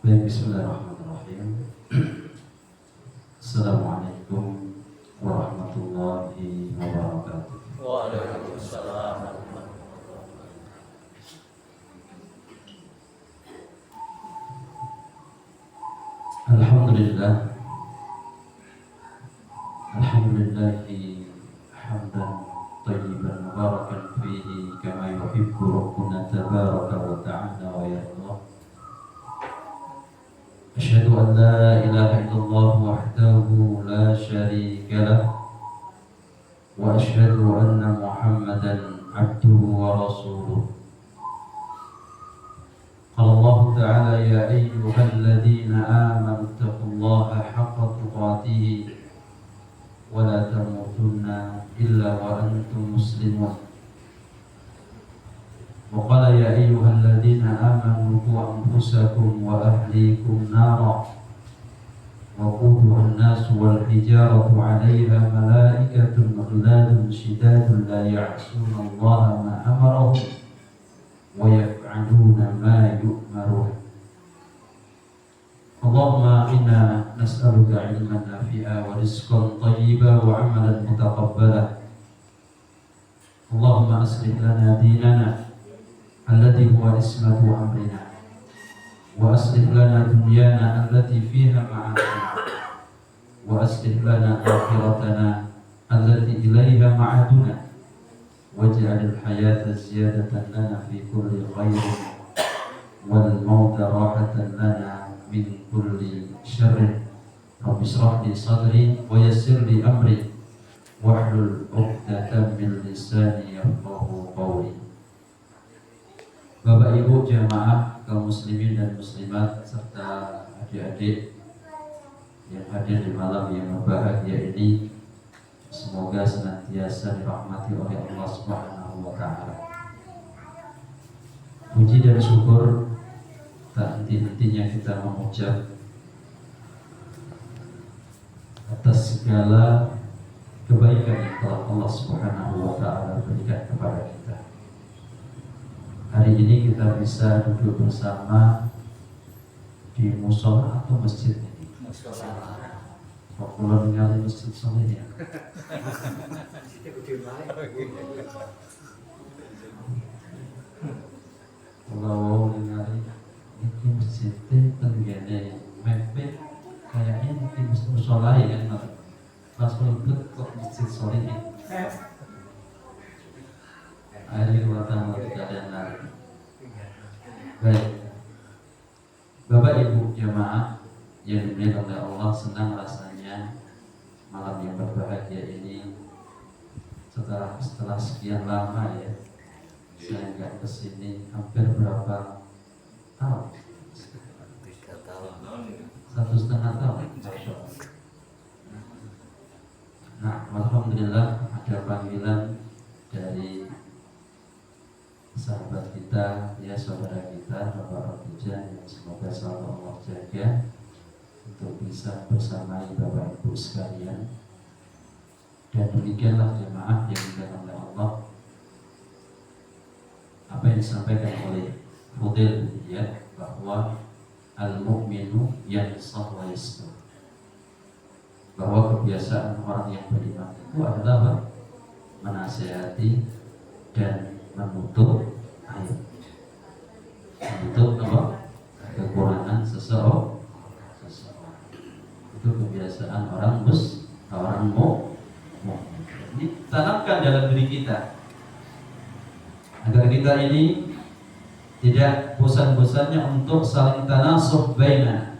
Baik, bismillahirrahmanirrahim. Assalamualaikum warahmatullahi wabarakatuh. Waalaikumsalam. Alhamdulillah. Alhamdulillahi hamdan tayyiban mubarakan fihi kama yuhibbu rabbuna tabaraka wa ta'ala wa yardah. Asyhadu an la ilaha illallah wahdahu la syarika lah wa asyhadu anna Muhammadan abduhu wa rasuluh. Qala Allah ta'ala ya ayyuhalladzina amanu taqullaha haqqa tuqatih wa la tamutunna illa wa antum muslimun. Wa qala ya ayyuhalladzina amanu qu anfusakum wa ahlikum nara wa quduha an-nas wal hijaratu 'alayha malaikatun ghilazun shidadun la ya'suna Allaha ma amarahum wa yaf'aluna ma yu'marun. Allahumma inna nas'aluka 'ilman nafi'a wa rizqan thayyiban wa 'amalan mutaqabbala. Allahumma aslih lana dinana alladhi huwa ismatu amrina wa aslih lana dunyana allati fiha ma'aduna wa aslih lana akhiratana allati ilayha ma'aduna waj'al al-hayata ziyadatan lana fi kulli khairin wal mauta rahatan lana min kulli syarrin. Rabbi shrah li sadri wa yassir li amri wahlul 'uqdatam min lisani yafqahu qawli. Bapak Ibu jamaah kaum muslimin dan muslimat serta adik-adik yang hadir di malam yang berbahagia ini, semoga senantiasa dirahmati oleh Allah Subhanahu wa taala. Puji dan syukur tak henti-hentinya kita mengucap atas segala kebaikan yang telah Allah Subhanahu wa taala berikan kepada kita. Hari ini kita bisa duduk bersama di musola atau masjid ini. Kok kula ningali masjid soleh ya? Kalau ningali ini masjid tenggene mepet kayaknya di musola ya kan? Pas melebet kok masjid soleh ya? Akhirnya watang kalian lari. Baik, Bapak Ibu jamaah yang dimuliakan oleh Allah, senang rasanya malam yang berbahagia ini setelah sekian lama ya saya nggak kesini, hampir berapa tahun? 3 tahun. 1,5 tahun. Masya Allah. Nah, alhamdulillah ada panggilan dari sahabat kita, ya saudara kita, Bapak Abdijan, yang semoga selalu Allah jaga untuk bisa bersamai Bapak Ibu sekalian. Dan demikianlah jemaah yang dimuliakan oleh Allah, apa yang disampaikan oleh Fudil ya, bahwa al-mu'minu yansah wa yastur, bahwa kebiasaan orang yang beriman itu adalah menasihati dan menutup aib, menutup apa? Kekurangan seseorang. Itu kebiasaan orang mukmin. Ini tanamkan dalam diri kita agar kita ini tidak bosan-bosannya untuk saling tanasuh baina,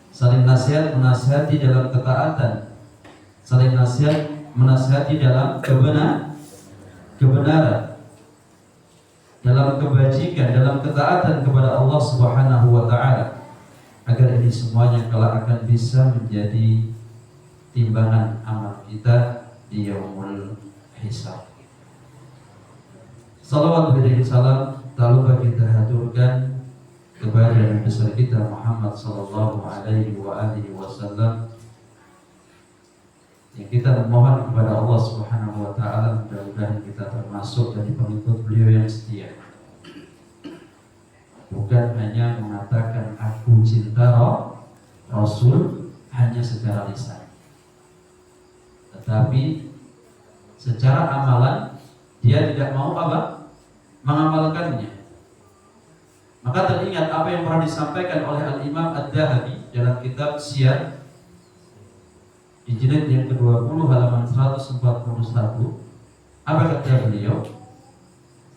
saling nasihat menasihati dalam ketaatan, saling nasihat menasihati dalam kebenaran, dalam kebajikan, dalam ketaatan kepada Allah Subhanahu wa taala, agar ini semuanya kelak akan bisa menjadi timbangan amal kita di yaumul hisab. Salawat beriring salam tak lupa kita haturkan kepada Nabi besar kita Muhammad sallallahu alaihi wasallam, yang kita memohon kepada Allah Subhanahu wa taala mudah-mudahan kita termasuk dari pengikut beliau yang setia. bukan hanya mengatakan aku cinta Rasul hanya secara lisan, tetapi secara amalan dia tidak mau apa? Mengamalkannya. Maka teringat apa yang pernah disampaikan oleh Al-Imam Ad-Dahabi dalam kitab Siyar di jilid yang ke-20 halaman 141. Apa kata beliau?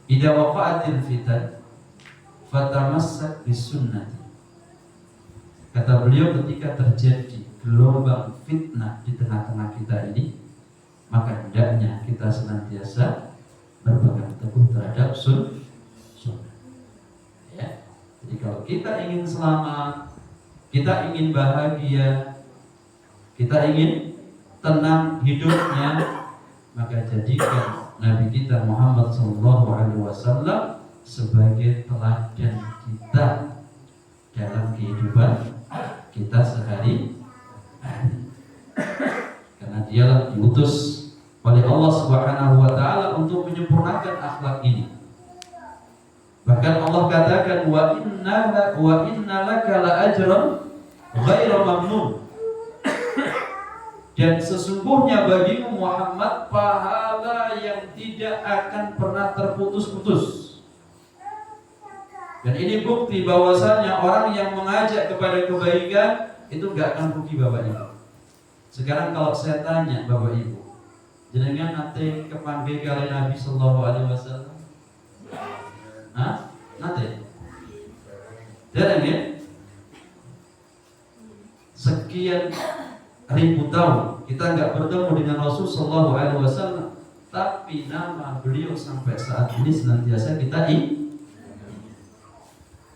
Idza waqa'atil fitan fatamassak bisunnati. Kata beliau, ketika terjadi gelombang fitnah di tengah-tengah kita ini, maka hendaknya kita senantiasa berpegang teguh terhadap sunnah. Ya. Jadi kalau kita ingin selamat, kita ingin bahagia, kita ingin tenang hidupnya, maka jadikan Nabi kita Muhammad SAW sebagai teladan kita dalam kehidupan kita sehari-hari. Karena dialah diutus oleh Allah Subhanahu wa taala untuk menyempurnakan akhlak ini. Bahkan Allah katakan wa inna laka la ajran ghairu mamnun. Dan sesungguhnya bagimu Muhammad pahala yang tidak akan pernah terputus-putus. Dan ini bukti bahwasanya orang yang mengajak kepada kebaikan itu gak akan rugi Bapak Ibu. Sekarang kalau saya tanya Bapak Ibu, jenengan nate kepanggil kali Nabi Sallallahu Alaihi Wasallam? Hah? Nate? Jarang ya? Sekian ribu tahun kita nggak bertemu dengan Rasul Sallallahu Alaihi Wasallam, tapi nama beliau sampai saat ini senantiasa kita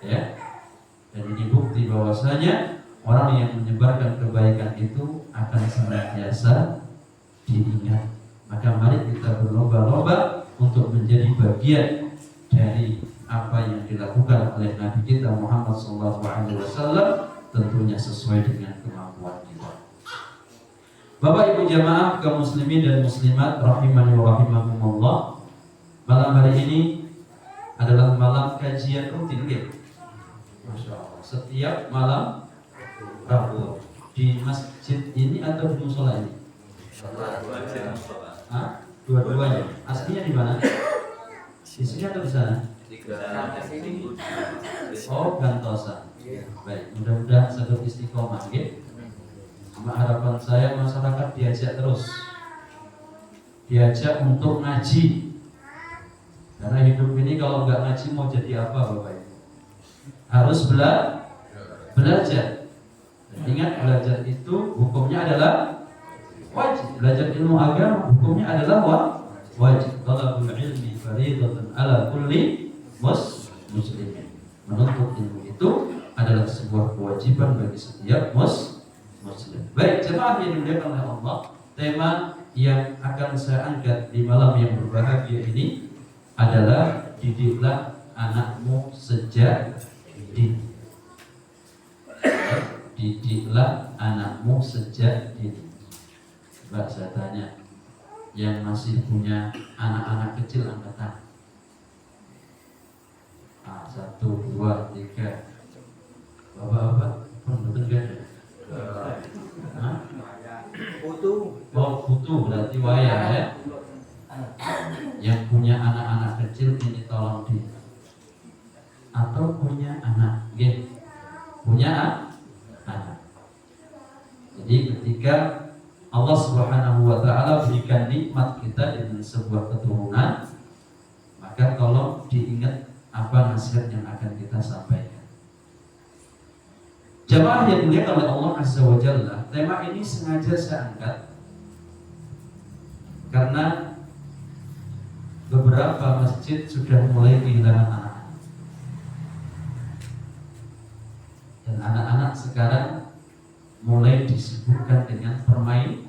ya. Dan ini bukti bahwasanya orang yang menyebarkan kebaikan itu akan senantiasa diingat. Maka mari kita berlomba-lomba untuk menjadi bagian dari apa yang dilakukan oleh Nabi kita Muhammad SAW, tentunya sesuai dengan kemampuan kita. Bapak Ibu jamaah kaum muslimin dan muslimat rahimani wa rahimakumullah, malam hari ini adalah malam kajian rutin ya? Masya Allah. Setiap malam Rabu di masjid ini atau di musola ini? Dua-duanya. Aslinya di mana? Di sini atau di sana? Oh, Gantosan. Baik, mudah-mudahan sadar istiqomah, ya. Harapan saya masyarakat diajak terus, diajak untuk ngaji. Karena hidup ini kalau nggak ngaji mau jadi apa, Bapak Ibu? Harus belajar. Dan ingat, belajar itu hukumnya adalah wajib. Belajar ilmu agama hukumnya adalah wajib. Talabul ilmi fardhatun ala kulli muslimin. Menuntut ilmu itu adalah sebuah kewajiban bagi setiap muslim. Baik, jemaah yang dimuliakan oleh Allah, tema yang akan saya angkat di malam yang berbahagia ini adalah didiklah anakmu sejak dini. Didiklah anakmu sejak dini. Coba saya tanya, yang masih punya anak-anak kecil angkat tangan. 1, 2, 3. Bapak-bapak pun betul kan? Oh, putu berarti wayah ya. Yang punya anak-anak kecil ini tolong di, atau punya anak, gitu. Punya anak. Jadi ketika Allah Subhanahu wa taala berikan nikmat kita dengan sebuah keturunan, maka tolong diingat apa nasihat yang akan kita sampaikan. Jamaah yang dimuliakan oleh Allah Azza wa Jalla, tema ini sengaja saya angkat karena beberapa masjid sudah mulai kehilangan anak-anak. Dan anak-anak sekarang mulai disibukkan dengan permainan.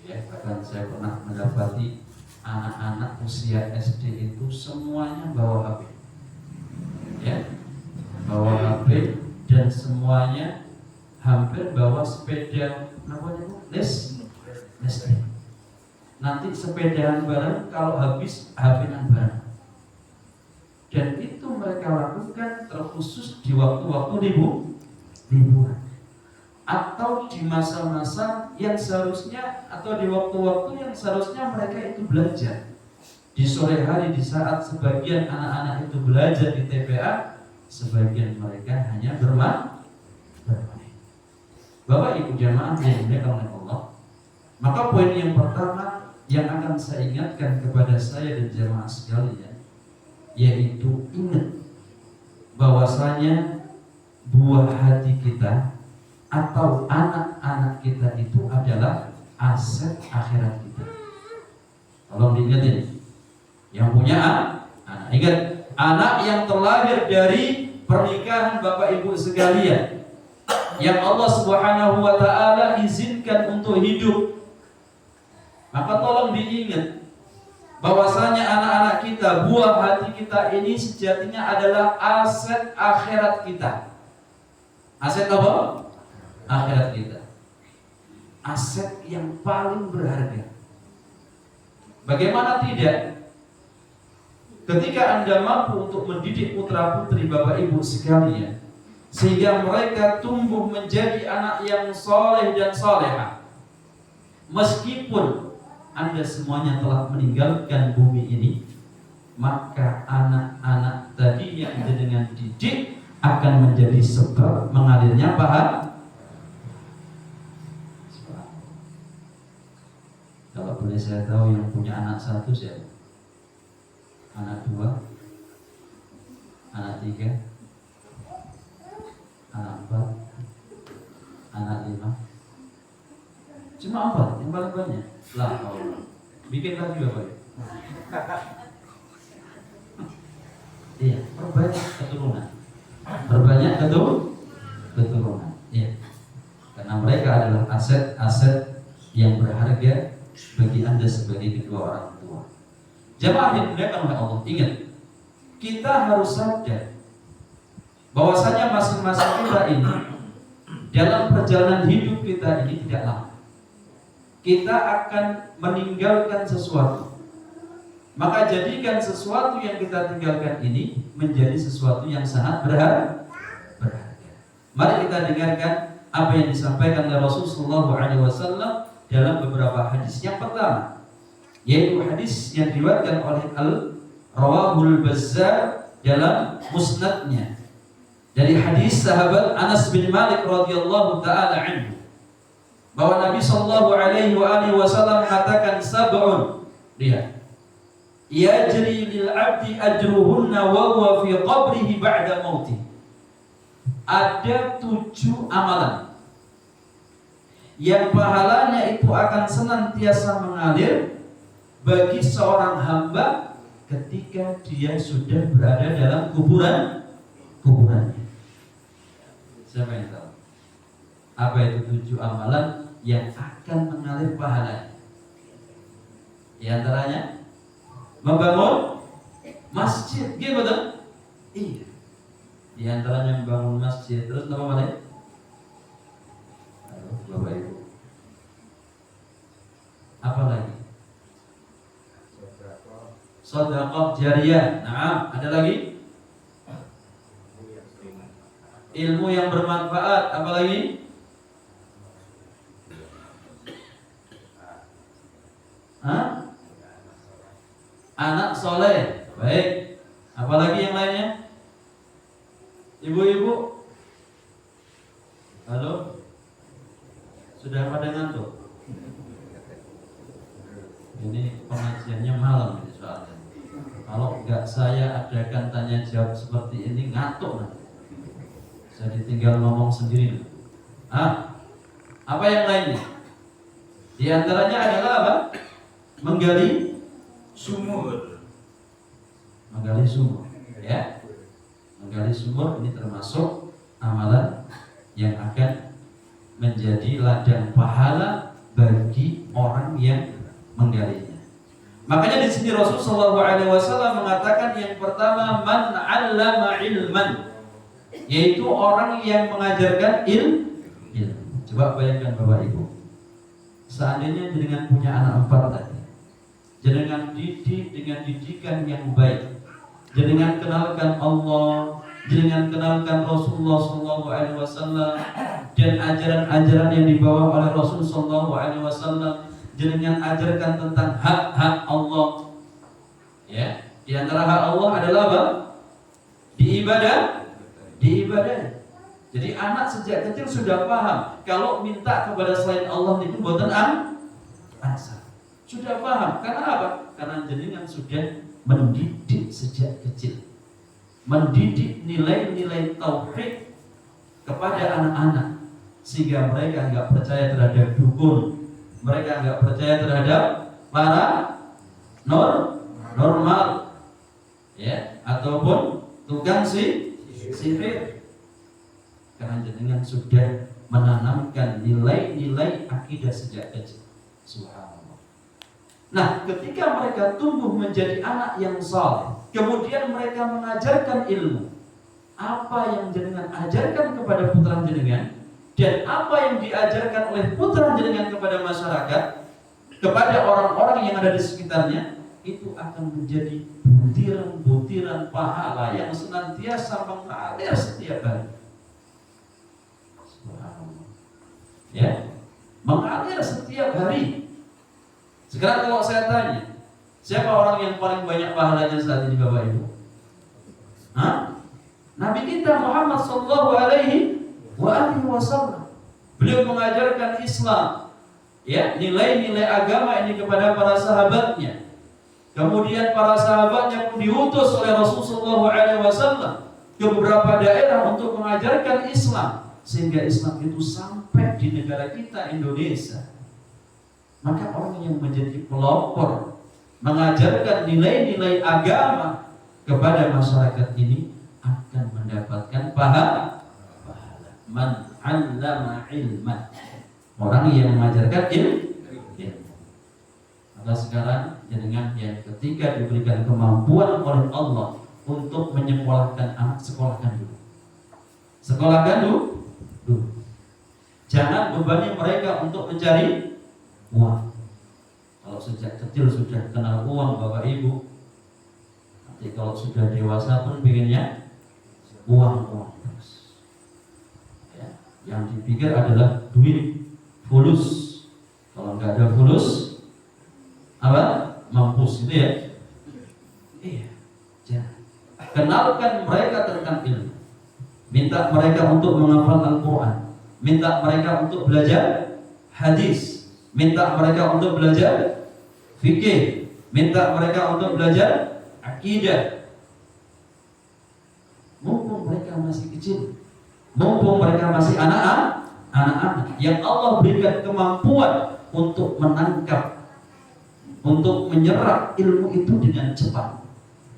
Ya, bahkan saya pernah mendapati anak-anak usia SD itu semuanya bawa HP. Ya, bawa HP dan semuanya hampir bawa sepeda listrik. Nanti sepedahan bareng, kalau habis HP-an bareng. Dan itu mereka lakukan terkhusus di waktu-waktu liburan atau di masa-masa yang seharusnya atau di waktu-waktu yang seharusnya mereka itu belajar. Di sore hari di saat sebagian anak-anak itu belajar di TPA, sebagian mereka hanya bermain. Bapak Ibu jamaah yang dimuliakan oleh Allah, maka poin yang pertama yang akan saya ingatkan kepada saya dan jamaah sekalian, yaitu ingat bahwasanya buah hati kita atau anak-anak kita itu adalah aset akhirat kita. Tolong diingatin, yang punya anak, ingat, anak yang terlahir dari pernikahan Bapak Ibu sekalian, yang Allah Subhanahu wa ta'ala izinkan untuk hidup, maka tolong diingat bahwasanya anak-anak kita, buah hati kita ini sejatinya adalah aset akhirat kita. Aset apa? Akhirat kita. Aset yang paling berharga. Bagaimana tidak? Ketika Anda mampu untuk mendidik putra putri Bapak Ibu sekalian, sehingga mereka tumbuh menjadi anak yang soleh dan soleha, meskipun Anda semuanya telah meninggalkan bumi ini, maka anak-anak tadi yang dengan didik akan menjadi sebab mengalirnya pahala. Kalau boleh saya tahu yang punya anak satu siapa? Anak dua, anak tiga, anak empat, anak lima. Cuma 4 yang paling banyak. Lah, bikin lagi Bapak. Iya, perbanyak keturunan. Perbanyak keturunan. Iya. Karena mereka adalah aset-aset yang berharga bagi Anda sebagai kedua orang tua. Jamaah yang dimuliakan oleh Allah, ingat, kita harus sadar bahwasanya masing-masing kita ini dalam perjalanan hidup kita ini tidak lama. Kita akan meninggalkan sesuatu. Maka jadikan sesuatu yang kita tinggalkan ini menjadi sesuatu yang sangat berharga. Mari kita dengarkan apa yang disampaikan oleh Rasulullah SAW dalam beberapa hadis. Yang pertama, yaitu hadis yang diriwayatkan oleh Rawahul Bazzar dalam musnadnya, dari hadis sahabat Anas bin Malik radhiyallahu taala anhu, bahwa Nabi sallallahu alaihi wasallam mengatakan sab'un, lihat, yajri lil 'abdi ajruhunna wa huwa fi qabrihi ba'da mautih. Ada 7 amalan yang pahalanya itu akan senantiasa mengalir bagi seorang hamba ketika dia sudah berada dalam kuburannya. Siapa yang tahu? Apa itu 7 amalan yang akan mengalir pahalanya? Di antaranya membangun masjid, gitu betul? Iya. Di antaranya membangun masjid. Terus apa lagi? Aduh, Bapak Ibu. Apa lagi? Sedekah jariyah. Nah, ada lagi? Ilmu yang bermanfaat. Apa lagi? Hah? Anak soleh. Baik. Apalagi yang lainnya? Ibu-ibu? Halo? Sudah pada ngantuk? Ini pengajiannya malam ini soalnya. Kalau enggak saya adakan tanya jawab seperti ini, ngantuk nanti. Saya ditinggal ngomong sendiri. Apa yang lainnya? Di antaranya adalah apa? Menggali sumur. Menggali sumur, ya. Menggali sumur ini termasuk amalan yang akan menjadi ladang pahala bagi orang yang menggalinya. Makanya di sini Rasulullah SAW mengatakan yang pertama, man 'allama ilman, yaitu orang yang mengajarkan ilmu. Coba bayangkan Bapak Ibu, seandainya dengan punya anak 4 tadi, dengan didik dengan didikan yang baik, jenengan kenalkan Allah, jenengan kenalkan Rasulullah Sallallahu Alaihi Wasallam dan ajaran-ajaran yang dibawa oleh Rasul Sallallahu Alaihi Wasallam. Jenengan ajarkan tentang hak-hak Allah. Ya, di antara hak Allah adalah apa? Diibadah. Jadi anak sejak kecil sudah paham kalau minta kepada selain Allah itu buatan ansar. Sudah paham. Karena apa? Karena jenengan sudah mendidik sejak kecil. Mendidik nilai-nilai tauhid kepada anak-anak sehingga mereka enggak percaya terhadap dukun, mereka enggak percaya terhadap para normal ya, ataupun tukang sihir. Karena jenengan sudah menanamkan nilai-nilai akidah sejak kecil. Subhanallah. Nah, ketika mereka tumbuh menjadi anak yang saleh, kemudian mereka mengajarkan ilmu. Apa yang jenengan ajarkan kepada putra jenengan dan apa yang diajarkan oleh putra jenengan kepada masyarakat, kepada orang-orang yang ada di sekitarnya, itu akan menjadi butiran-butiran pahala yang senantiasa mengalir setiap hari. Ya, mengalir setiap hari. Sekarang kalau saya tanya, siapa orang yang paling banyak pahalanya saat ini Bapak Ibu? Nabi kita Muhammad sallallahu alaihi wasallam. Beliau mengajarkan Islam, ya, nilai-nilai agama ini kepada para sahabatnya. Kemudian para sahabatnya pun diutus oleh Rasulullah sallallahu alaihi wasallam ke beberapa daerah untuk mengajarkan Islam, sehingga Islam itu sampai di negara kita Indonesia. Maka orang yang menjadi pelopor mengajarkan nilai-nilai agama kepada masyarakat ini akan mendapatkan pahala. Man 'allama ilman, orang yang mengajarkan ilmu. Maka sekarang jenengan yang ketika diberikan kemampuan oleh Allah untuk menyekolahkan anak, sekolahkan dulu. Jangan bebani mereka untuk mencari uang. Kalau sejak kecil sudah kenal uang Bapak Ibu, nanti kalau sudah dewasa pun pengennya uang terus. Ya, yang dipikir adalah duit, fulus. Kalau nggak ada fulus, apa? Mampus itu ya. Iya, jangan. Kenalkan mereka tentang ilmu. Minta mereka untuk menghafal Al-Quran, minta mereka untuk belajar hadis, minta mereka untuk belajar fikih, minta mereka untuk belajar akidah. Mumpung mereka masih kecil, mumpung mereka masih anak-anak yang Allah berikan kemampuan untuk menangkap, untuk menyerap ilmu itu dengan cepat.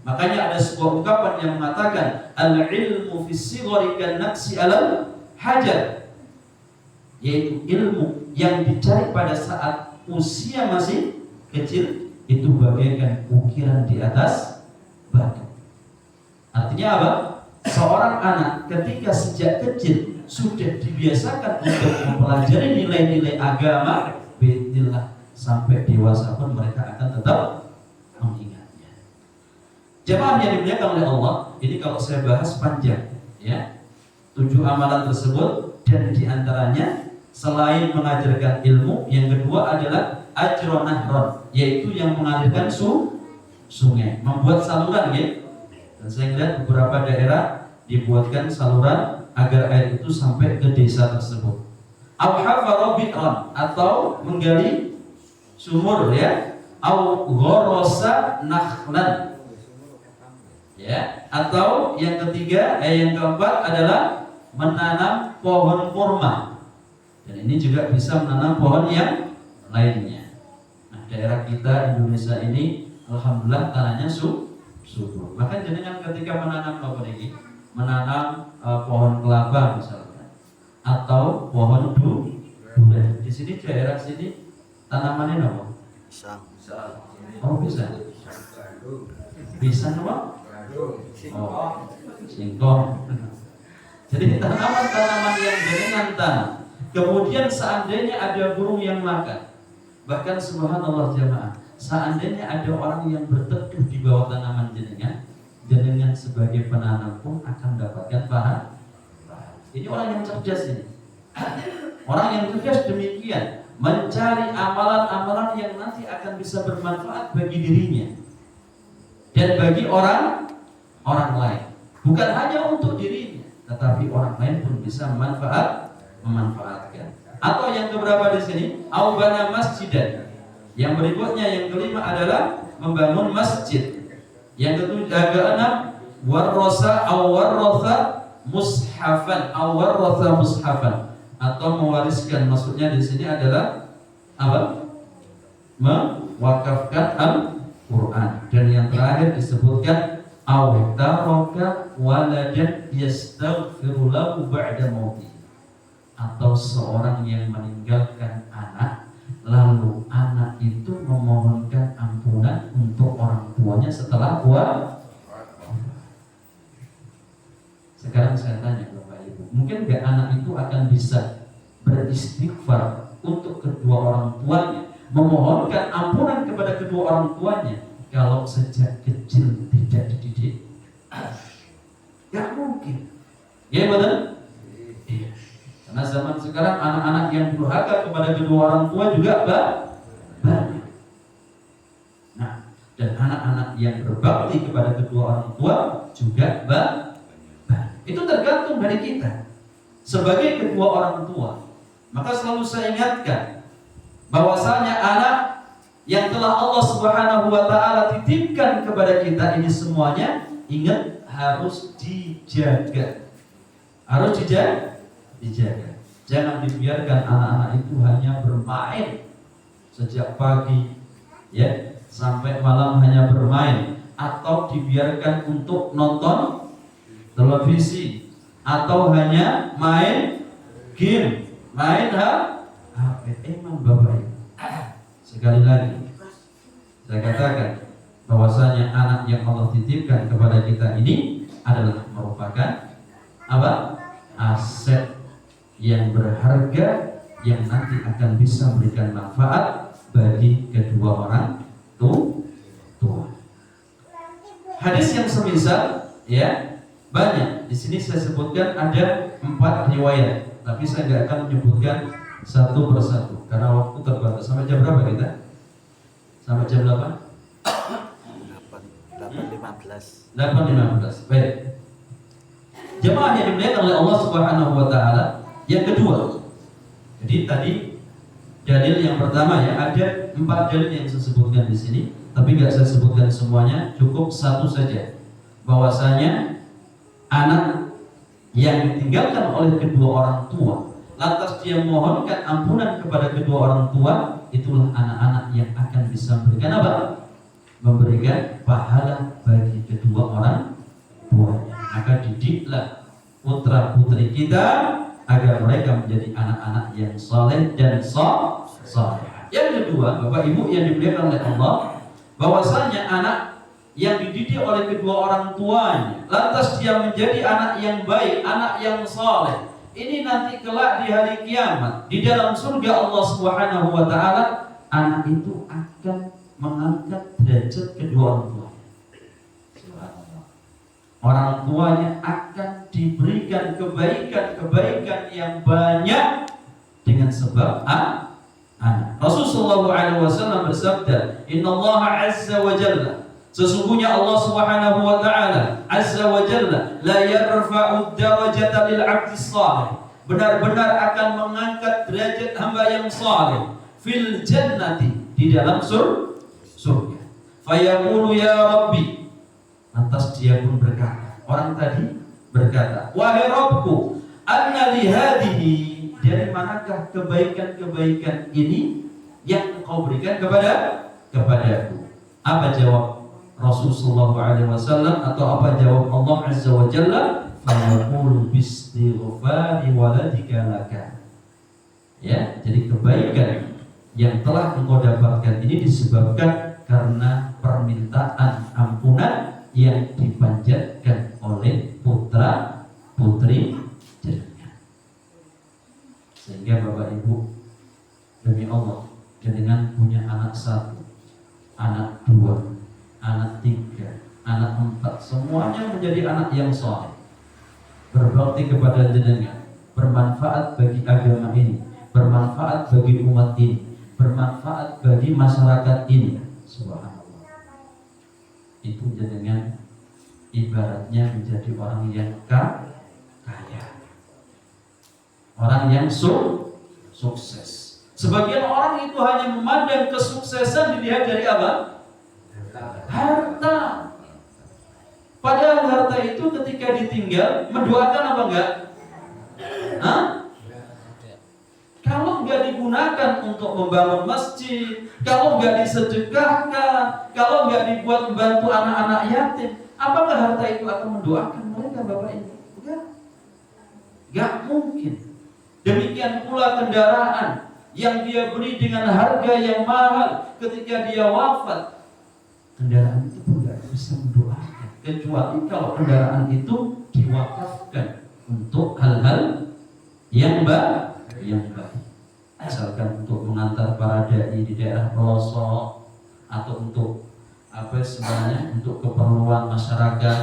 Makanya ada sebuah ungkapan yang mengatakan al-ilmu fis sighari kan naqsi alal hajar, yaitu ilmu yang dicari pada saat usia masih kecil itu bagaikan ukiran di atas batu. Artinya apa? Seorang anak ketika sejak kecil sudah dibiasakan untuk mempelajari nilai-nilai agama, bismillah, sampai dewasa pun mereka akan tetap mengingatnya. Jemaah yang dimuliakan oleh Allah, ini kalau saya bahas panjang, ya. 7 amalan tersebut, dan diantaranya selain mengajarkan ilmu, yang kedua adalah ajron nahron, yaitu yang mengalirkan sungai, membuat saluran, ya. Dan saya lihat beberapa daerah dibuatkan saluran agar air itu sampai ke desa tersebut. Au-hafara bi'ran, atau menggali sumur, ya. Au ghorosa nakhlan, ya. Atau yang ketiga, yang keempat adalah menanam pohon kurma. Dan ini juga bisa menanam pohon yang lainnya. Nah, daerah kita Indonesia ini alhamdulillah tanahnya subur. Maka jenengan ketika menanam apa ini? Menanam pohon kelapa misalkan, atau pohon durian. Di sini daerah sini tanamannya apa? Pisang. Oh, bisa. Pisang apa? Oh, singkong. Jadi tanaman-tanaman yang jenengan tanam, kemudian seandainya ada burung yang makan, bahkan subhanallah jemaah, seandainya ada orang yang berteduh di bawah tanaman jenengan, jenengan sebagai penanam pun akan mendapatkan pahala. Ini orang yang cerdas ini. Orang yang cerdas demikian, mencari amalan-amalan yang nanti akan bisa bermanfaat bagi dirinya dan bagi orang lain. Bukan hanya untuk dirinya, tetapi orang lain pun bisa memanfaatkan. Atau yang keberapa di sini? Aubana masjidan. Yang berikutnya yang kelima adalah membangun masjid. Yang keenam warrasa mushafan atau mewariskan. Maksudnya di sini adalah apa? Mewakafkan Al-Quran. Dan yang terakhir disebutkan aw taraka waladan yastaghfiru lahu ba'da mautih, atau seorang yang meninggalkan anak lalu anak itu memohonkan ampunan untuk orang tuanya setelah wafat. Sekarang saya tanya Bapak Ibu, mungkin nggak anak itu akan bisa beristighfar untuk kedua orang tuanya, memohonkan ampunan kepada kedua orang tuanya kalau sejak kecil tidak dididik? Gak mungkin. Ya betul? Iya. Karena zaman sekarang anak-anak yang durhaka kepada kedua orang tua juga banyak. Nah, dan anak-anak yang berbakti kepada kedua orang tua juga banyak. Itu tergantung dari kita sebagai kedua orang tua. Maka selalu saya ingatkan bahwasanya anak yang telah Allah Subhanahu wa taala titipkan kepada kita ini semuanya, ingat, harus dijaga. Harus dijaga. Jangan dibiarkan anak-anak itu hanya bermain sejak pagi ya sampai malam, hanya bermain, atau dibiarkan untuk nonton televisi, atau hanya main game, main HP. Emang Bapak Ibu, sekali lagi saya katakan bahwasanya anak yang Allah titipkan kepada kita ini adalah merupakan apa? Aset yang berharga yang nanti akan bisa memberikan manfaat bagi kedua orang tua. Hadis yang semisal ya banyak. Di sini saya sebutkan ada 4 riwayat, tapi saya tidak akan menyebutkan satu persatu karena waktu terbatas. Sampai jam berapa kita? Sampai jam 8:15. Baik. Jemaah yang dimuliakan oleh Allah Subhanahu wa taala, yang kedua. Jadi tadi dalil yang pertama ya, ada 4 dalil yang saya sebutkan di sini, tapi enggak saya sebutkan semuanya, cukup satu saja. Bahwasanya anak yang ditinggalkan oleh kedua orang tua, lantas dia memohonkan ampunan kepada kedua orang tua, itulah anak-anak yang akan bisa memberikan apa? Memberikan pahala bagi kedua orang tuanya. Maka didiklah putra putri kita agar mereka menjadi anak-anak yang saleh dan saleh. Yang kedua, Bapak Ibu yang dimuliakan oleh Allah, bahwasanya anak yang dididik oleh kedua orang tuanya, lantas dia menjadi anak yang baik, anak yang saleh, ini nanti kelak di hari kiamat di dalam surga Allah Subhanahu wa taala, anak itu akan mengangkat derajat kedua orang tuanya. Orang tuanya akan diberikan kebaikan-kebaikan yang banyak dengan sebab anak. Rasulullah SAW bersabda, Innallaha azza wa jalla, sesungguhnya Allah Subhanahu wa taala azza wa jalla la yarfa'u darajata lil 'abdi shalih, benar-benar akan mengangkat derajat hamba yang saleh fil jannati, di dalam surga. Fayaqulu ya Rabbi, lantas dia pun berkata, orang tadi berkata, wahai Rabbku, anna li hadhihi, dari manakah kebaikan-kebaikan ini yang engkau berikan kepadaku? Apa jawab Rasulullah SAW, atau apa jawab Allah Azza wa Jalla? Fayaqulu bistighfari waladika laka. Ya, jadi kebaikan yang telah engkau dapatkan ini disebabkan karena permintaan ampunan yang dipanjatkan oleh putra putri jenengan. Sehingga Bapak Ibu, demi Allah, jenengan punya anak 1, anak 2, anak 3, anak 4, semuanya menjadi anak yang saleh, berbakti kepada jenengan, bermanfaat bagi agama ini, bermanfaat bagi umat ini, bermanfaat bagi masyarakat ini. Subhanallah. Itu jenengan ibaratnya menjadi orang yang kaya, orang yang sukses. Sebagian orang itu hanya memandang kesuksesan dilihat dari apa? Harta. Padahal harta itu ketika ditinggal mendoakan apa enggak? Hah? Kalau enggak digunakan untuk membangun masjid, kalau enggak disedekahkan, kalau enggak dibuat membantu anak-anak yatim, apakah harta itu akan mendoakan mereka, Bapak Ibu? Enggak mungkin. Demikian pula kendaraan yang dia beli dengan harga yang mahal, ketika dia wafat, kendaraan itu pun enggak bisa mendoakan, kecuali kalau kendaraan itu diwakafkan untuk hal-hal yang baik, misalkan untuk mengantar para dai di daerah pelosok, atau untuk apa sebenarnya untuk keperluan masyarakat,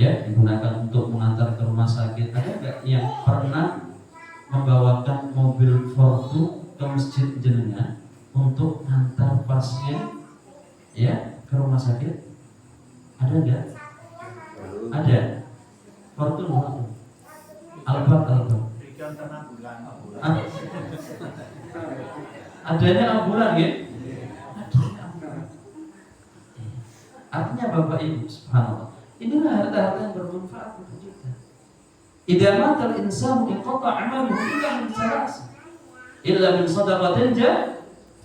ya, digunakan untuk mengantar ke rumah sakit. Ada nggak yang pernah membawakan mobil Fortu ke masjid jenengan untuk antar pasien, ya, ke rumah sakit? Ada nggak? Ada. Fortu Albat. Adanya ambulan, ya? Artinya Bapak Ibu, subhanallah, inilah harta-harta yang bermanfaat untuk kita. Idza matal insanu inqata 'amaluhu illa min salas, illa min shadaqatin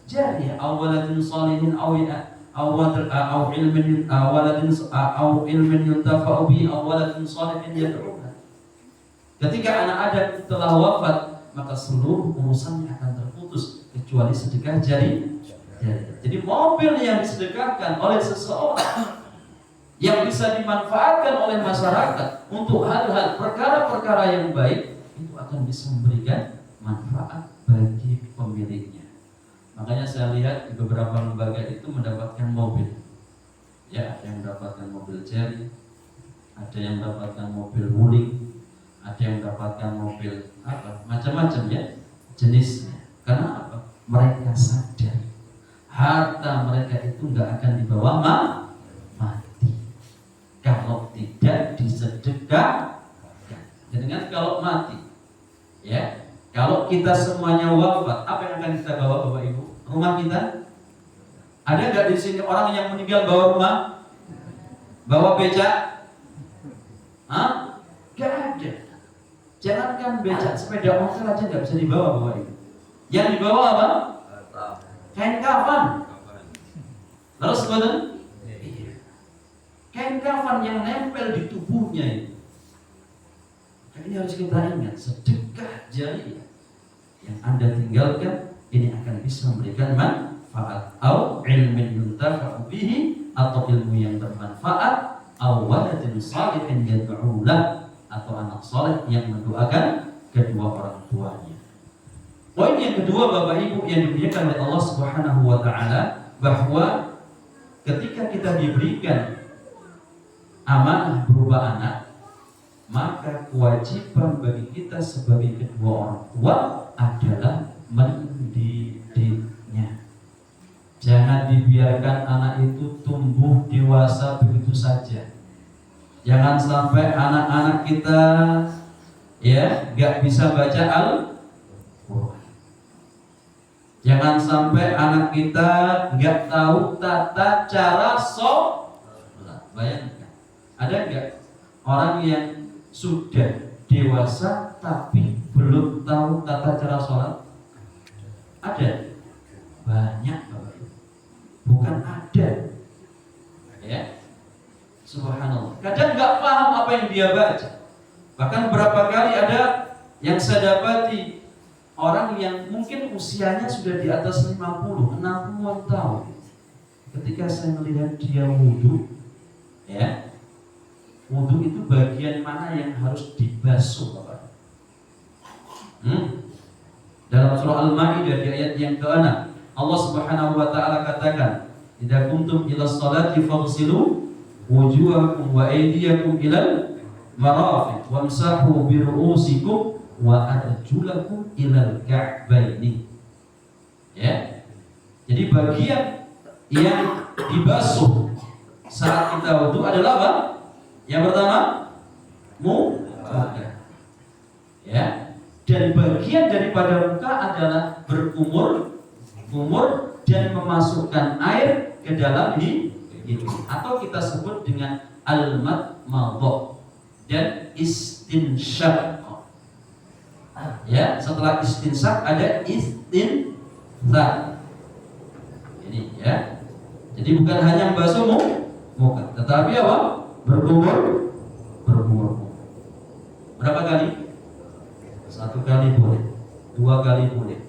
jariyah aw waladin salihin aw ilmin yuntafa'u bihi aw waladin salihin yad'u. Ketika anak Adam telah wafat, maka seluruh urusannya akan terputus kecuali sedekah jari. Jadi mobil yang disedekahkan oleh seseorang yang bisa dimanfaatkan oleh masyarakat untuk hal-hal perkara-perkara yang baik, itu akan bisa memberikan manfaat bagi pemiliknya. Makanya saya lihat di beberapa lembaga itu mendapatkan mobil. Ya, ada yang mendapatkan mobil jari, ada yang mendapatkan mobil wuling, ada yang mendapatkan mobil apa, macam-macam ya jenisnya. Karena apa? Mereka sadar harta mereka itu nggak akan dibawa mati kalau tidak disedekahkan. Dengan kalau mati, ya, kalau kita semuanya wafat, apa yang akan kita bawa, Bapak Ibu? Rumah kita? Ada nggak di sini orang yang meninggal bawa rumah, bawa becak? Hah? Nggak ada. Jangankan becak, sepeda motor aja nggak bisa dibawa, Bapak Ibu. Yang dibawa apa? Kain kafan. Lalu sebenarnya kain kafan yang nempel di tubuhnya itu. Ini harus kita ingat, sedekah jariyah yang Anda tinggalkan ini akan bisa memberikan manfaat, au ilmin yuntafa'u bihi, atau ilmu yang bermanfaat, au waladin shalihin yad'u lah, atau anak saleh yang mendoakan kedua orang tuanya. Poin yang kedua, Bapak Ibu yang dimuliakan oleh Allah Subhanahu wa taala, bahwa ketika kita diberikan amanah berupa anak, maka kewajiban bagi kita sebagai kedua orang tua adalah mendidiknya. Jangan dibiarkan anak itu tumbuh dewasa begitu saja. Jangan sampai anak-anak kita, ya, gak bisa baca Al-Quran. Jangan sampai anak kita nggak tahu tata cara sholat. Bayangkan, ada nggak orang yang sudah dewasa tapi belum tahu tata cara sholat? Ada, banyak, Bapak Ibu. Bukan ada, ya. Subhanallah. Kadang nggak paham apa yang dia baca. Bahkan berapa kali ada yang saya dapati orang yang mungkin usianya sudah di atas 50, 60-an tahun. Ketika saya melihat dia wudhu, ya, wudhu itu bagian mana yang harus dibasuh, Bapak? Dalam surah Al-Maidah di ayat yang ke-6, Allah Subhanahu wa taala katakan, "Idza kuntum ila sholati faghsilu wujuhakum wa aydiyakum ilal marafiq wamsahu bi ru'usikum wa arjulakum ilal ka'baini. Ya. Jadi bagian yang dibasuh saat kita wudu adalah apa? Yang pertama, muka. Ya. Dan bagian daripada muka adalah berkumur dan memasukkan air ke dalam hidung, atau kita sebut dengan al-madmadah dan istinsyaq. Ya, setelah istinsyaq ada istinthar. Ini ya. Jadi bukan hanya membasuh muka, tetapi apa? Berkumur. Berapa kali? 1 kali boleh, 2 kali boleh,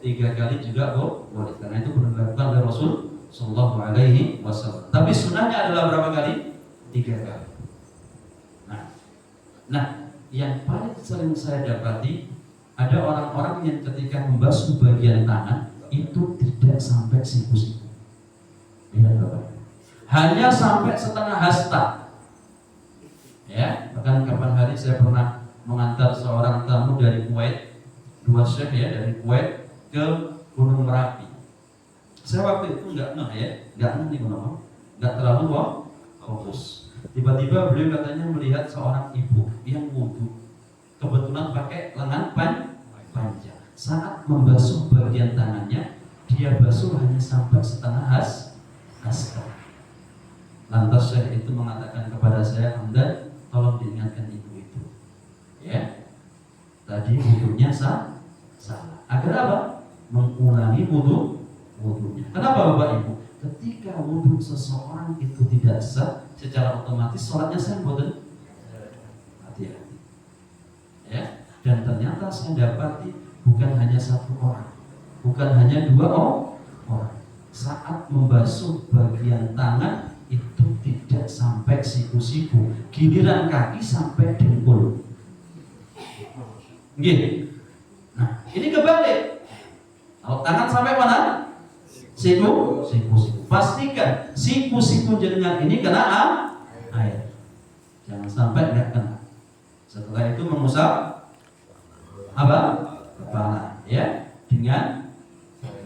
3 kali juga boleh. Karena itu pernah dilakukan oleh Rasul Sallallahu Alaihi Wasallam. Tapi sunnahnya adalah berapa kali? 3 kali. Nah, yang paling sering saya dapati ada orang-orang yang ketika membasuh bagian tangan itu tidak sampai siku-siku. Lihat Bapak, hanya sampai setengah hasta. Ya, bahkan kapan hari saya pernah mengantar seorang tamu dari Kuwait, 2 syekh ya dari Kuwait ke Gunung Merapi. Saya waktu itu nggak terlalu fokus. Tiba-tiba beliau katanya melihat seorang ibu yang wudu, kebetulan pakai lengan panjang. Saat membasuh bagian tangannya, dia basuh hanya sampai setengah hasta. Lantas syekh itu mengatakan kepada saya, Hamdan, tolong diingatkan ibu itu. Ya, tadi wudunya salah. Agar apa? Mengulangi wudunya. Kenapa Bapak Ibu? Ketika wudu seseorang itu tidak sah, secara otomatis sholatnya sah, boten? Hati-hati. Ya, dan ternyata saya dapati bukan hanya 1 orang, bukan hanya 2 orang. Saat membasuh bagian tangan itu tidak sampai siku-siku, giliran kaki sampai dengkul. Gini. Nah, ini kebalik. Kalau tangan sampai mana? Siku. Pastikan siku jenengan ini kena air. Jangan sampai enggak kena. Setelah itu mengusap apa? Kepala, ya, dengan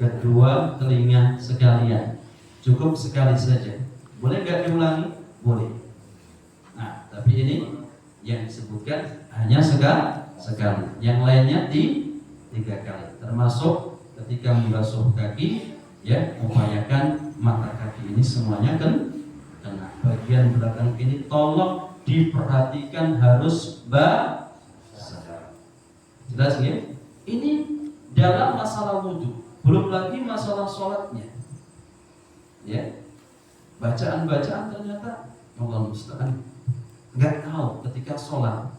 kedua telinga sekalian. Cukup sekali saja. Boleh enggak diulangi? Boleh. Nah, tapi ini yang disebutkan hanya sekali. Yang lainnya 3 kali. Termasuk ketika membasuh kaki, ya, upayakan mata kaki ini semuanya kena. Bagian belakang ini tolong diperhatikan harus basah. Jelas ya? Ini dalam masalah wudu, belum lagi masalah sholatnya. Ya, bacaan-bacaan ternyata Allah musta'an nggak tahu ketika sholat.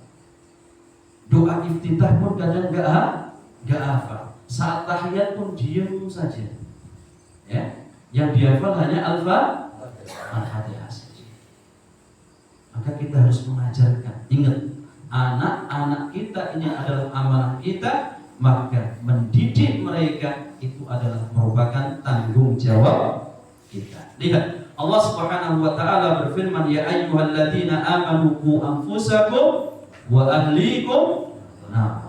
Doa iftitah pun kadang nggak hafal. Saat tahiyat pun diam saja. Ya, yang dihafal hanya Al-Fatihah saja. Maka kita harus mengajarkan. Ingat, anak-anak kita ini adalah amanah kita, maka mendidik mereka itu adalah merupakan tanggung jawab kita. Lihat, Allah Subhanahu wa taala berfirman, ya ayyuhalladzina amanu qu anfusakum wa ahlikum nar.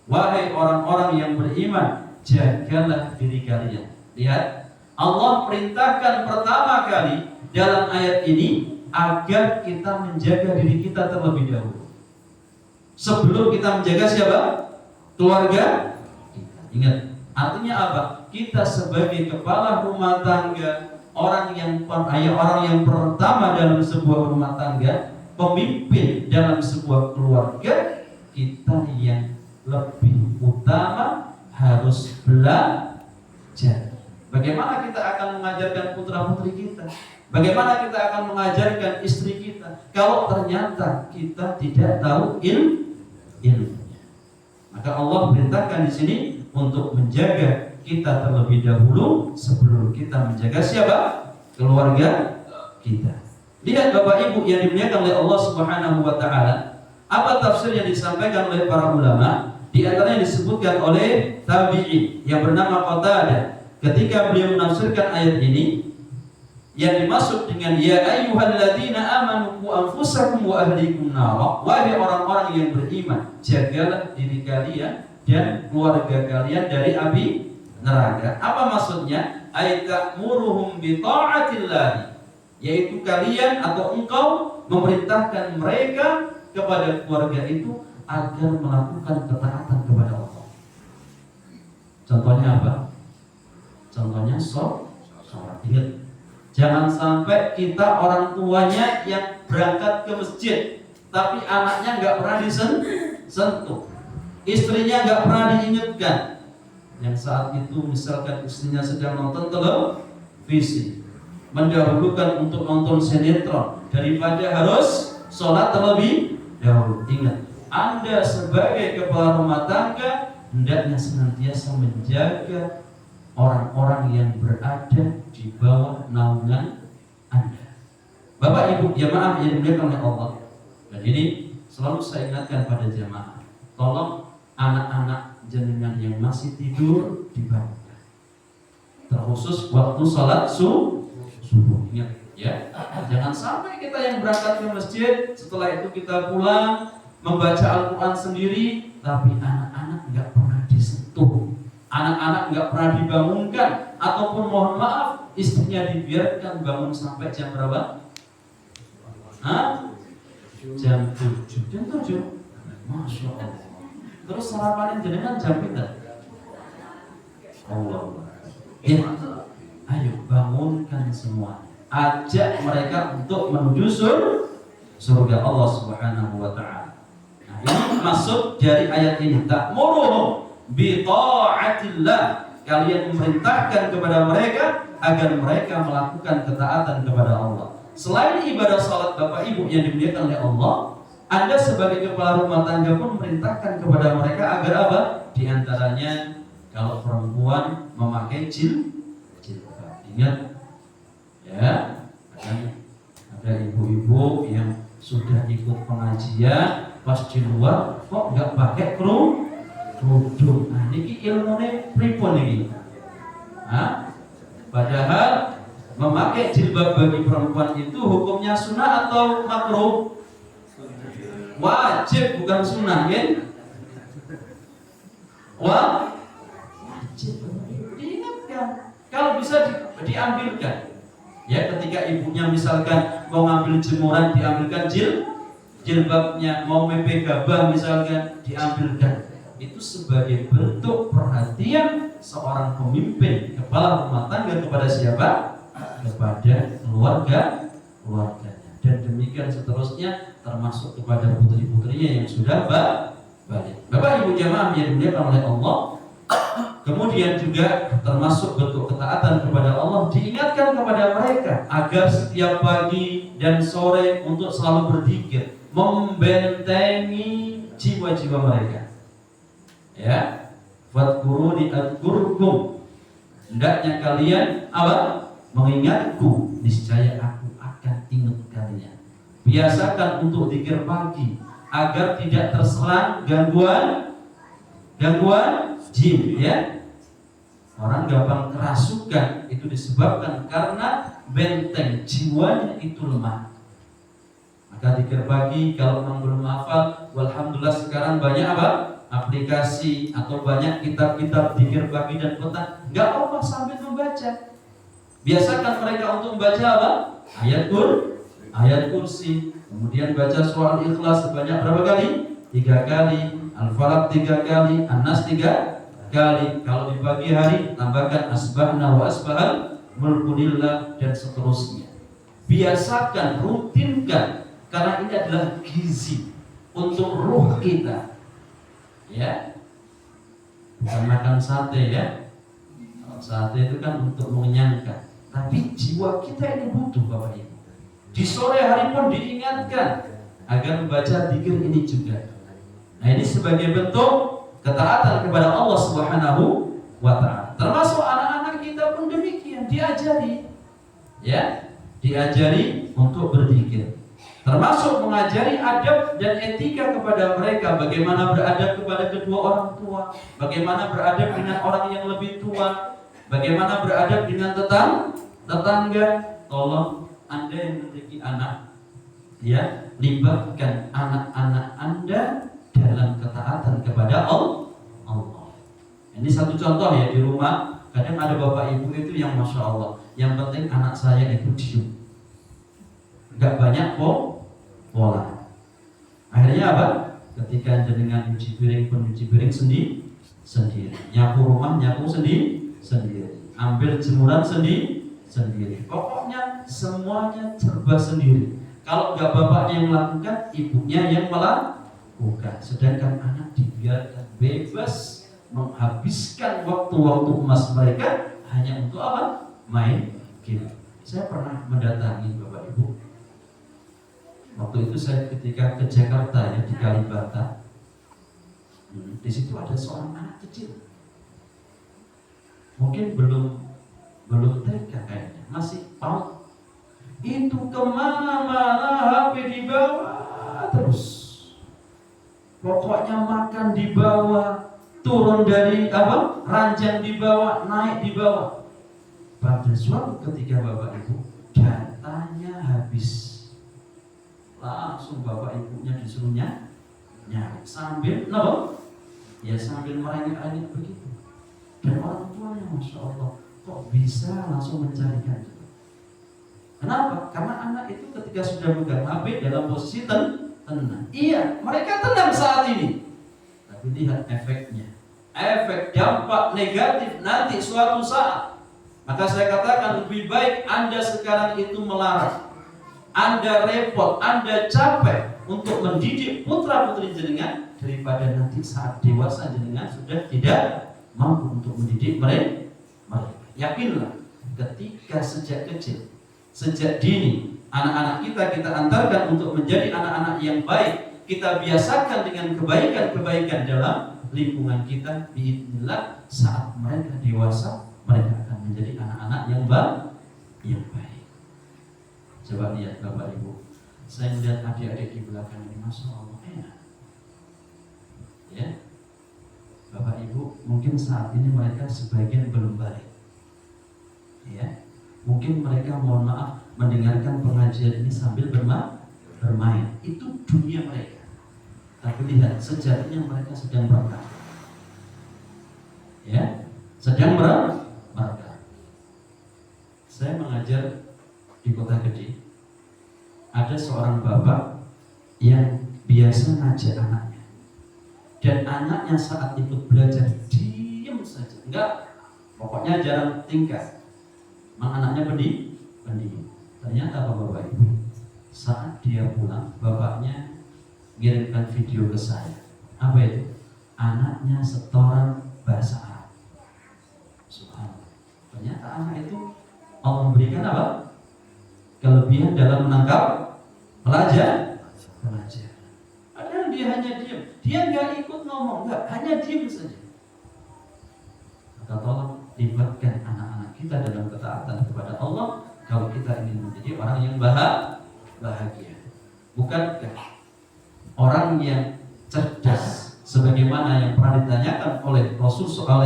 Wahai orang-orang yang beriman, jagalah diri kalian. Lihat, Allah perintahkan pertama kali dalam ayat ini agar kita menjaga diri kita terlebih dahulu. Sebelum kita menjaga siapa? Keluarga kita. Ingat, artinya apa? Kita sebagai kepala rumah tangga, orang yang pertama dalam sebuah rumah tangga, pemimpin dalam sebuah keluarga, kita yang lebih utama harus belajar. Bagaimana kita akan mengajarkan putra-putri kita? Bagaimana kita akan mengajarkan istri kita kalau ternyata kita tidak tahu ilmunya? Maka Allah perintahkan di sini untuk menjaga kita terlebih dahulu sebelum kita menjaga siapa? Keluarga kita. Lihat Bapak Ibu yang dimuliakan oleh Allah Subhanahu wa taala, apa tafsir yang disampaikan oleh para ulama? Di antaranya disebutkan oleh tabi'in yang bernama Qatadah ketika beliau menafsirkan ayat ini, Yang dimaksud dengan ya ayyuhalladzina amanu qu anfusakum wa ahlikum nar. Wahai orang-orang yang beriman, jagalah diri kalian dan keluarga kalian dari api neraka. Apa maksudnya? Ay ta'muruhum bi ta'atillah. Yaitu kalian atau engkau memerintahkan mereka kepada keluarga itu agar melakukan ketaatan kepada Allah. Contohnya apa? Contohnya sholat. Ingat, jangan sampai kita orang tuanya yang berangkat ke masjid, tapi anaknya nggak pernah disentuh, istrinya nggak pernah diingatkan. Yang saat itu misalkan istrinya sedang nonton televisi, mendahulukan untuk nonton sinetron daripada harus sholat terlebih dahulu. Ingat, Anda sebagai kepala rumah tangga hendaknya senantiasa menjaga orang-orang yang berada di bawah naungan Anda. Bapak Ibu jamaah yang dimuliakan oleh Allah. Dan ini selalu saya ingatkan pada jamaah, tolong anak-anak jenengan yang masih tidur dibangunkan. Terkhusus waktu sholat subuh. Ingat ya, jangan sampai kita yang berangkat ke masjid, setelah itu kita pulang membaca Al-Quran sendiri, tapi anak-anak nggak pernah disentuh, anak-anak nggak pernah dibangunkan, ataupun mohon maaf istrinya dibiarkan bangun sampai jam berapa? Jam 7. Masya Allah. Terus sarapanin jenengan jam berapa? Allah. Ya, ayo bangunkan semua. Ajak mereka untuk menuju surga Allah Subhanahu wa taala. Nah, ini maksud dari ayat ini. Ta'muruhum bi ta'atillah. Kalian memerintahkan kepada mereka agar mereka melakukan ketaatan kepada Allah. Selain ibadah salat Bapak Ibu yang dimuliakan oleh Allah, Anda sebagai kepala rumah tangga pun memerintahkan kepada mereka agar apa? Di antaranya kalau perempuan memakai jilbab. Ingat ya, ada ibu-ibu yang sudah ikut pengajian pas di luar kok nggak pakai kerudung. Nah, ini ilmunya pripun ini. Padahal memakai jilbab bagi perempuan itu hukumnya sunnah atau makruh? Wajib, bukan sunnah, kan? Wajib. Diingatkan. Kalau bisa diambilkan. Ya, ketika ibunya misalkan mau ngambil jemuran, diambilkan jilbabnya, mau mepek gabah misalkan, diambilkan. Itu sebagai bentuk perhatian seorang pemimpin kepala rumah tangga kepada siapa? Kepada keluarganya. Dan demikian seterusnya, termasuk kepada putri-putrinya yang sudah balik. Bapak Ibu jamaah yang dimuliakan oleh Allah, kemudian juga termasuk bentuk ketaatan kepada Allah, diingatkan kepada mereka agar setiap pagi dan sore untuk selalu berzikir, membentengi jiwa-jiwa mereka. Ya, fadkuruni adkurkum. Hendaknya kalian apa? Mengingatku, niscaya aku akan ingat kalian. Biasakan untuk zikir pagi agar tidak terserang gangguan jin, ya. Orang gampang kerasukan itu disebabkan karena benteng jiwanya itu lemah. Maka zikir pagi kalau memang belum hafal, alhamdulillah sekarang banyak apa? Aplikasi atau banyak kitab-kitab zikir pagi dan petang. Enggak apa-apa sambil membaca. Biasakan mereka untuk membaca apa? Ayat kursi. Kemudian baca surah Al-Ikhlas sebanyak berapa kali? 3 kali. Al-Falaq 3 kali. An-Nas 3 kali. Kalau di pagi hari tambahkan asbahna wa asbahal mulkulillah dan seterusnya. Biasakan, rutinkan, karena ini adalah gizi untuk ruh kita. Ya, bukan makan sate ya. Sate itu kan untuk mengenyangkan, tapi jiwa kita ini butuh Bapak Ibu. Di sore hari pun diingatkan agar membaca zikir ini juga. Nah, ini sebagai bentuk ketaatan kepada Allah Subhanahu wa taala. Termasuk anak-anak kita pun demikian, diajari untuk berzikir. Termasuk mengajari adab dan etika kepada mereka, bagaimana beradab kepada kedua orang tua, bagaimana beradab dengan orang yang lebih tua, bagaimana beradab dengan tetangga. tolong Anda yang memiliki anak, ya, libatkan anak-anak Anda dalam ketaatan kepada Allah. Ini satu contoh ya, di rumah kadang ada bapak ibu itu yang masya Allah, yang penting anak saya itu diem, nggak banyak pola. Akhirnya apa? Ketika jenengan nyuci piring pun nyuci piring sendiri, nyapu rumah nyapu sendiri, ambil jemuran sendiri. Pokoknya semuanya serba sendiri. Kalau nggak bapaknya yang melakukan, ibunya yang melakukan. Sedangkan anak dibiarkan bebas menghabiskan waktu-waktu emas mereka hanya untuk apa? Main game. Saya pernah mendatangi bapak ibu. Waktu itu saya ketika ke Jakarta ya, di Kalibata. Di situ ada seorang anak kecil. Mungkin belum TK kayaknya, masih PAUD. Itu kemana-mana HP dibawa terus. Pokoknya makan dibawa, turun dari ranjang dibawa, naik dibawa. Pada suatu ketika bapak ibu datanya habis, langsung bapak ibunya disuruh nyari sambil sambil merengek-rengek begitu. Dan orang tuanya masya Allah, kok bisa langsung mencarikan itu? Kenapa? Karena anak itu ketika sudah megang HP dalam posisi tenang. Iya, mereka tenang saat ini. Tapi lihat efeknya, efek dampak negatif nanti suatu saat. Maka saya katakan lebih baik Anda sekarang itu melarang, Anda repot, Anda capek untuk mendidik putra putri jenengan, daripada nanti saat dewasa jenengan sudah tidak mampu untuk mendidik mereka. Yakinlah, ketika sejak kecil, sejak dini, anak-anak kita antarkan untuk menjadi anak-anak yang baik, kita biasakan dengan kebaikan-kebaikan dalam lingkungan kita, biidznillah saat mereka dewasa, mereka akan menjadi anak-anak yang baik. Coba lihat Bapak Ibu, saya melihat adik-adik di belakang ini, masya Allah enak. Ya, Bapak Ibu, mungkin saat ini mereka sebagian belum balik. Ya, mungkin mereka mohon maaf mendengarkan pengajian ini sambil bermain. Itu dunia mereka. Tapi lihat, sejatinya mereka sedang berkah. Ya, sedang berkah. Saya mengajar di kota gede. Ada seorang bapak yang biasa ngajak anaknya, dan anaknya saat ikut belajar diam saja, enggak, pokoknya jarang tingkah. Anaknya pendiam. Ternyata apa Bapak Ibu? Saat dia pulang, bapaknya kirimkan video ke saya. Apa itu? Anaknya setoran bahasa Arab. Subhanallah. Ternyata anak itu Allah memberikan apa? Kelebihan dalam menangkap pelajar. Padahal dia hanya diam. Dia nggak ikut ngomong, hanya diam saja. Maka tolong libatkan anak-anak kita dalam ketaatan kepada Allah kalau kita ingin menjadi orang yang bahagia. Bukankah orang yang cerdas sebagaimana yang pernah ditanyakan oleh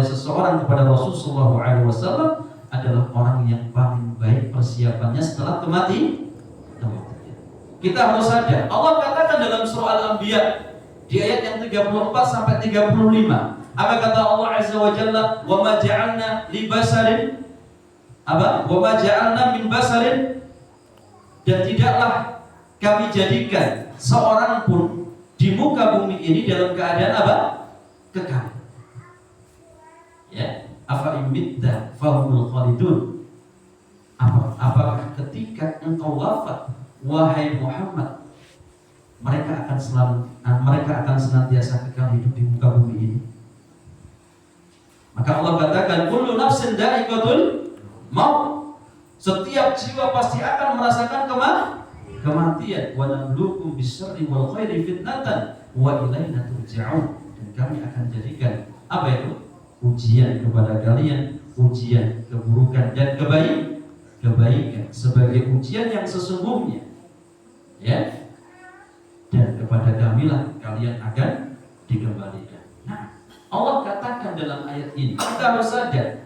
seseorang kepada Rasulullah SAW adalah orang yang paling baik persiapannya setelah kematian. Kita harus sadar, Allah katakan dalam surah Al-Anbiya di ayat yang 34 sampai 35. Apa kata Allah Azza wa Jalla? Wa ma ja'alna li basarin Wa ma ja'alna min basarin, dan tidaklah kami jadikan seorang pun di muka bumi ini dalam keadaan apa? Kekal. Ya, afa imitta fahumul khalidun. Apakah ketika engkau wafat wahai Muhammad, mereka akan senantiasa kekal hidup di muka bumi ini? Maka Allah katakan kullu nafsin dha'iqatul maut. Setiap jiwa pasti akan merasakan kematian. Wa nabluukum bisyarri wal khairi fitnatan wa ilaina turja'un. Dan kami akan jadikan apa itu? Ujian kepada kalian, ujian keburukan dan kebaikan sebagai ujian yang sesungguhnya. Ya. Dan kepada kamilah kalian akan dikembalikan. Nah, Allah katakan dalam ayat ini, kita harus sadar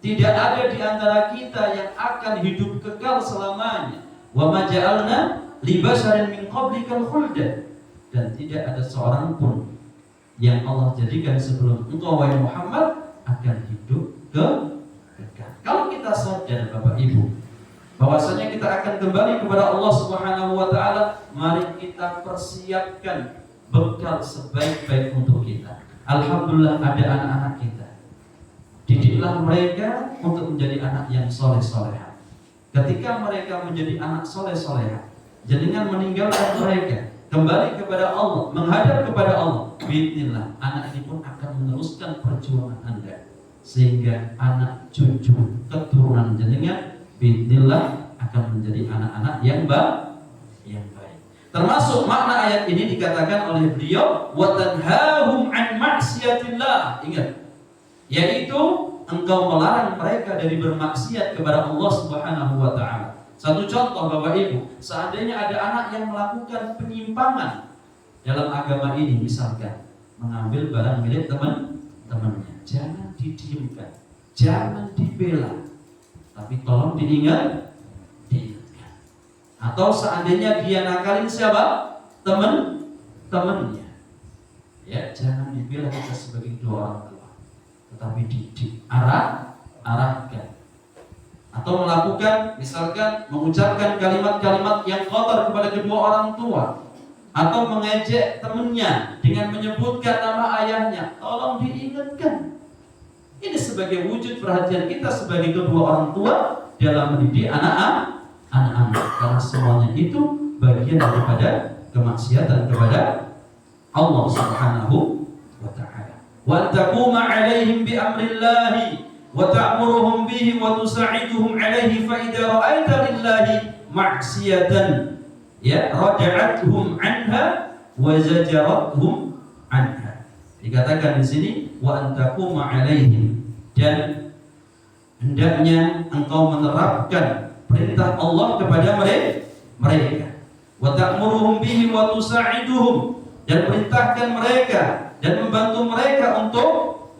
Tidak ada di antara kita yang akan hidup kekal selamanya. Wa ma ja'alna li basharin min qablikal khulda. Dan tidak ada seorang pun yang Allah jadikan sebelum engkau wahai Muhammad akan hidup kekal. Kalau kita sadar Bapak Ibu bahwasanya kita akan kembali kepada Allah Subhanahu wa taala, mari kita persiapkan bekal sebaik-baik untuk kita. Alhamdulillah ada anak-anak kita. Didiklah mereka untuk menjadi anak yang soleh-soleha. Ketika mereka menjadi anak soleh-soleha, jangan meninggalkan mereka, kembali kepada Allah, menghadap kepada Allah. Bismillah, anak ini pun akan meneruskan perjuangan Anda, sehingga anak cucu keturunan jenengan bismillah akan menjadi anak-anak yang baik. Termasuk makna ayat ini dikatakan oleh beliau wa tanhahum an ma'siyatillah. Ingat, yaitu engkau melarang mereka dari bermaksiat kepada Allah Subhanahu wa taala. Satu contoh Bapak Ibu, seandainya ada anak yang melakukan penyimpangan dalam agama ini, misalkan mengambil barang milik teman-temannya, jangan didiamkan, jangan dibela, tapi tolong diingatkan. Atau seandainya dia nakalin siapa? Teman-temannya, ya jangan dibela kita sebagai dua orang tua, tetapi didik, arahkan. Atau melakukan, misalkan mengucapkan kalimat-kalimat yang kotor kepada kedua orang tua, atau mengejek temannya dengan menyebutkan nama ayahnya, tolong diingatkan. Ini sebagai wujud perhatian kita sebagai kedua orang tua dalam mendidik anak-anak, karena semuanya itu bagian daripada kemaksiatan kepada Allah Subhanahu wa ta'ala. Wa taquma 'alaihim bi amrillahi wa ta'muruhum bihi wa tusa'iduhum 'alaihi fa idza ra'aita lillahi ma'siyatan ya rada'atuhum 'anha wa zajarathum 'anha. Dikatakan di sini wa antaquma 'alaihim, dan hendaknya engkau menerapkan perintah Allah kepada mereka. Wa ta'muruhum bihi wa tusa'iduhum, dan perintahkan mereka dan membantu mereka untuk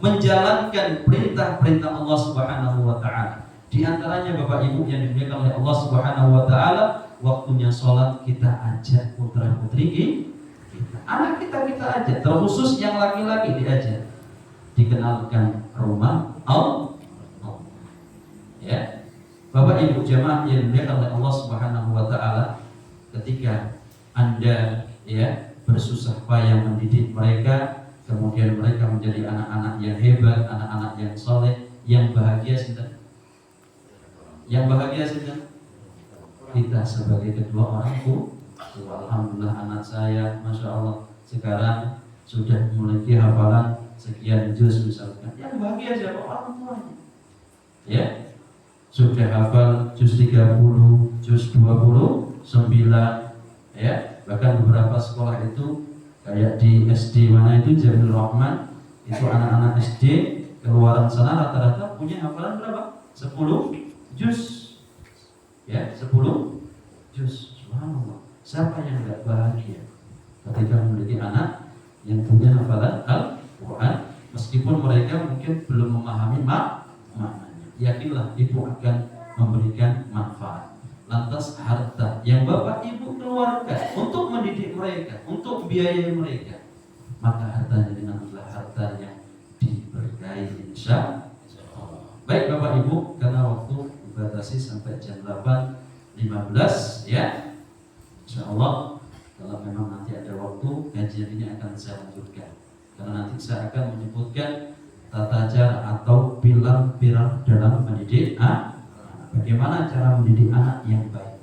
menjalankan perintah-perintah Allah Subhanahu wa taala. Di antaranya Bapak Ibu yang dimuliakan oleh Allah Subhanahu wa taala, waktunya sholat kita ajak putra-putri kita. Anak kita ajak, terkhusus yang laki-laki diajak. Dikenalkan rumah Allah. Ya. Bapak Ibu jemaah yang dimuliakan oleh Allah Subhanahu wa taala, ketika Anda ya bersusah payah mendidik mereka, kemudian mereka menjadi anak-anak yang hebat, anak-anak yang soleh, yang bahagia sinten? Yang bahagia sinten? Kita sebagai kedua orang tua. Alhamdulillah anak saya, masya Allah, sekarang sudah memiliki hafalan sekian juz misalkan. Yang bahagia siapa? Orang tuanya. Ya, sudah hafal juz 30, juz 29, ya. Bahkan beberapa sekolah itu kayak di SD mana itu Jamil Rahman, itu anak-anak SD keluaran sana rata-rata punya hafalan berapa? 10 juz. Ya, 10 juz. Subhanallah. Siapa yang enggak bahagia ketika memiliki anak yang punya hafalan Al-Qur'an, meskipun mereka mungkin belum memahami maknanya. Yakinlah itu akan memberikan manfaat. Lantas harta yang Bapak Ibu keluarkan untuk mendidik mereka, untuk biayai mereka, maka hartanya dengan adalah harta yang diberkahi insya Allah. Baik Bapak Ibu, karena waktu dibatasi sampai jam 8.15 ya. Insya Allah kalau memang nanti ada waktu, kajian ini akan saya lanjutkan. Karena nanti saya akan menyebutkan tata cara atau pilar-pilar dalam mendidik anak. Bagaimana cara mendidik anak yang baik,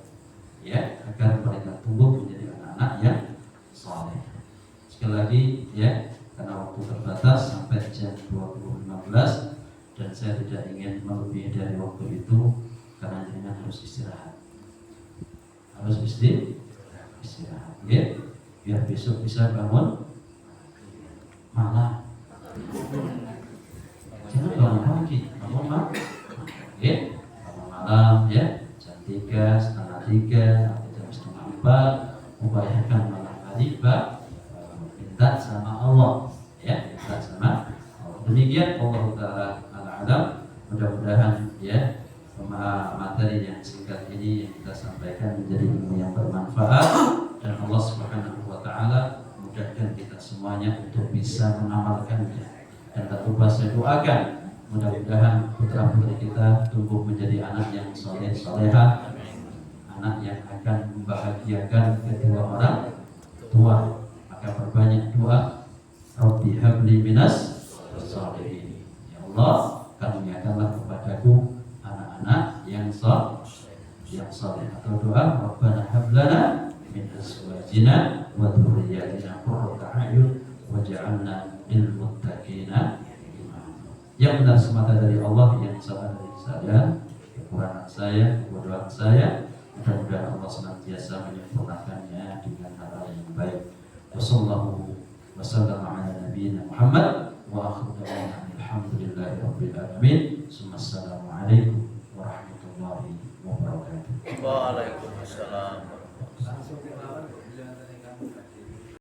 ya, agar mereka tumbuh menjadi anak-anak yang saleh. Sekali lagi, ya, karena waktu terbatas sampai jam 20.15 dan saya tidak ingin melebihi dari waktu itu karena jangan harus istirahat, istirahat, ya, biar besok bisa bangun malam. Jangan bangun pagi, bangun malam, ya. Malam ya, jam 3, setengah 3, atau jam setengah 4, upayakan malam hari minta sama Allah, ya, minta sama Allah. Demikian Allah Ta'ala al-alam. mudah-mudahan ya materi yang singkat ini yang kita sampaikan menjadi ilmu yang bermanfaat, dan Allah Subhanahu wa taala mudahkan kita semuanya untuk bisa mengamalkannya. Dan tak lupa saya doakan mudah-mudahan putra-putri kita tumbuh menjadi anak yang soleh soleha, anak yang akan membahagiakan kedua orang tua. Maka perbanyak doa, Rabbi habli minas sholihin. Ya Allah, karuniakanlah kepadaku anak-anak yang soleh. Atau doa, Rabbana hablana min azwajina wa dhurriyyatina qurrata a'yun waj'alna lil muttaqina imama. Yang benar semata dari Allah, yang salah dari saya, kekurangan saya, kebodohan saya. Mudah-mudahan Allah senantiasa menyempurnakannya dengan hal yang baik. Wassallallahu wasallam ala nabiyina Muhammad wa akhiru da'wana alhamdulillahi rabbil alamin. Assalamualaikum warahmatullahi wabarakatuh. Waalaikumsalam warahmatullahi wabarakatuh.